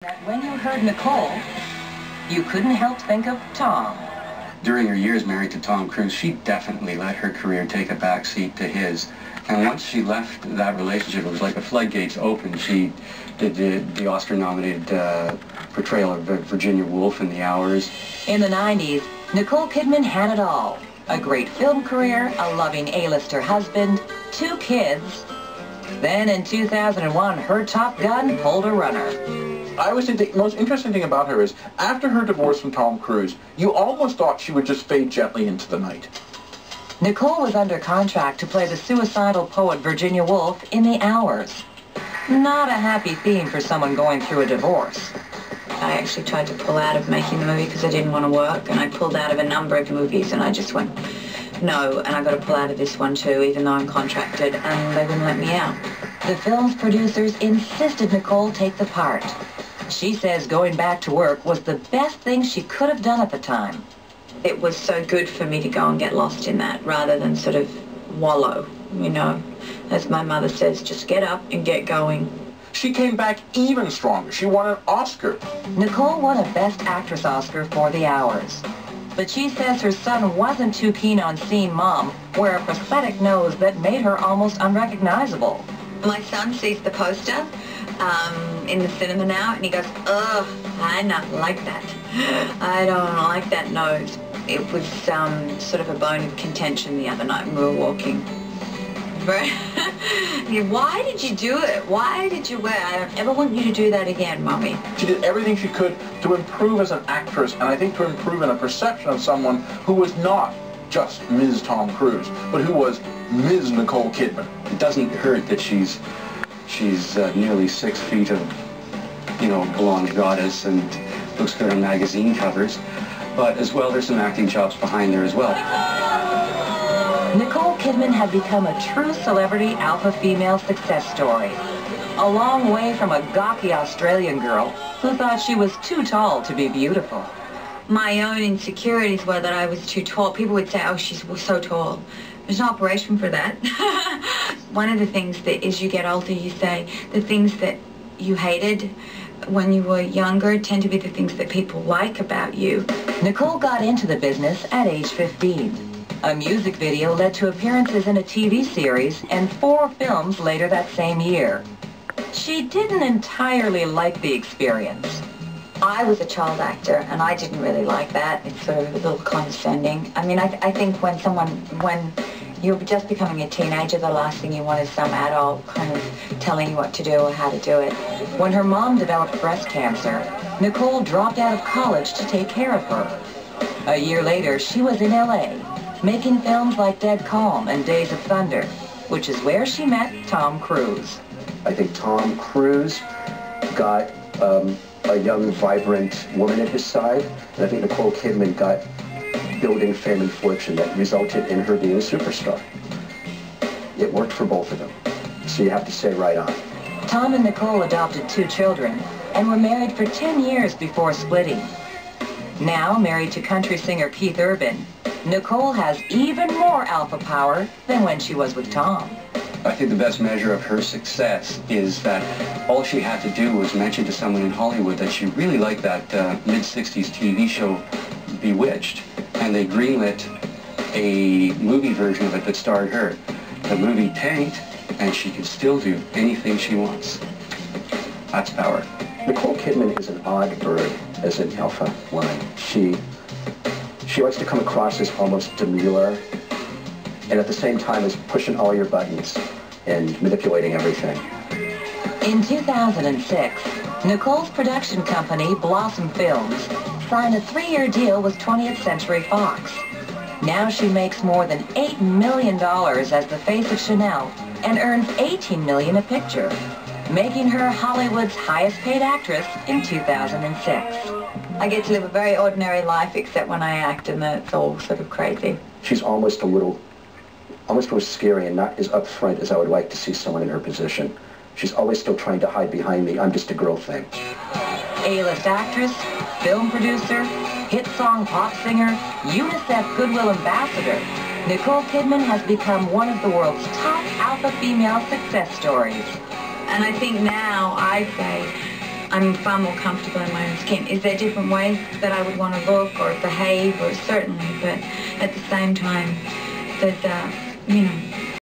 That when you heard Nicole, you couldn't help think of Tom. During her years married to Tom Cruise, she definitely let her career take a backseat to his. And once she left that relationship, it was like the floodgates opened. She did the Oscar-nominated portrayal of Virginia Woolf in The Hours. In the 90s, Nicole Kidman had it all. A great film career, a loving A-lister husband, 2 kids. Then in 2001, her Top Gun pulled a runner. I always think the most interesting thing about her is, after her divorce from Tom Cruise, you almost thought she would just fade gently into the night. Nicole was under contract to play the suicidal poet Virginia Woolf in The Hours. Not a happy theme for someone going through a divorce. I actually tried to pull out of making the movie because I didn't want to work, and I pulled out of a number of movies, and I just went, no, and I got to pull out of this one too, even though I'm contracted, and they wouldn't let me out. The film's producers insisted Nicole take the part. She says going back to work was the best thing she could have done at the time. It was so good for me to go and get lost in that rather than sort of wallow, you know. As my mother says, just get up and get going. She came back even stronger. She won an Oscar. Nicole won a Best Actress Oscar for The Hours. But she says her son wasn't too keen on seeing Mom wear a prosthetic nose that made her almost unrecognizable. My son sees the poster in the cinema now, and he goes, ugh, I don't like that. I don't like that nose. It was sort of a bone of contention the other night when we were walking. Why did you do it? Why did you wear? I don't ever want you to do that again, Mommy. She did everything she could to improve as an actress, and I think to improve in a perception of someone who was not just Ms. Tom Cruise, but who was Ms. Nicole Kidman. It doesn't hurt that she's nearly 6 feet of, blonde goddess and looks good on magazine covers. But as well, there's some acting chops behind her as well. Nicole Kidman had become a true celebrity alpha female success story. A long way from a gawky Australian girl who thought she was too tall to be beautiful. My own insecurities were that I was too tall. People would say, oh, she's so tall. There's an operation for that. One of the things that as you get older, you say the things that you hated when you were younger tend to be the things that people like about you. Nicole got into the business at age 15. A music video led to appearances in a TV series and 4 films later that same year. She didn't entirely like the experience. I was a child actor, and I didn't really like that. It's sort of a little condescending. I mean, I think when you're just becoming a teenager, the last thing you want is some adult kind of telling you what to do or how to do it. When her mom developed breast cancer, Nicole dropped out of college to take care of her. A year later, she was in LA, making films like Dead Calm and Days of Thunder, which is where she met Tom Cruise. I think Tom Cruise got a young, vibrant woman at his side, and I think Nicole Kidman got building fame and fortune that resulted in her being a superstar. It worked for both of them, so you have to say right on. Tom and Nicole adopted 2 children and were married for 10 years before splitting. Now married to country singer Keith Urban, Nicole has even more alpha power than when she was with Tom. I think the best measure of her success is that all she had to do was mention to someone in Hollywood that she really liked that mid-60s TV show Bewitched, and they greenlit a movie version of it that starred her. The movie tanked, and she can still do anything she wants. That's power. Nicole Kidman is an odd bird as an alpha woman. She likes to come across as almost demure, and at the same time is pushing all your buttons and manipulating everything. In 2006, Nicole's production company, Blossom Films, signed a 3-year deal with 20th Century Fox. Now she makes more than $8 million as the face of Chanel and earns $18 million a picture, making her Hollywood's highest paid actress in 2006. I get to live a very ordinary life except when I act, and it's all sort of crazy. She's almost a little scary and not as upfront as I would like to see someone in her position. She's always still trying to hide behind the "I'm just a girl" thing. A-list actress, film producer, hit song pop singer, UNICEF Goodwill Ambassador, Nicole Kidman has become one of the world's top alpha female success stories. And I think now I say, I'm far more comfortable in my own skin. Is there different ways that I would want to look or behave? Or certainly, but at the same time, there's, you know,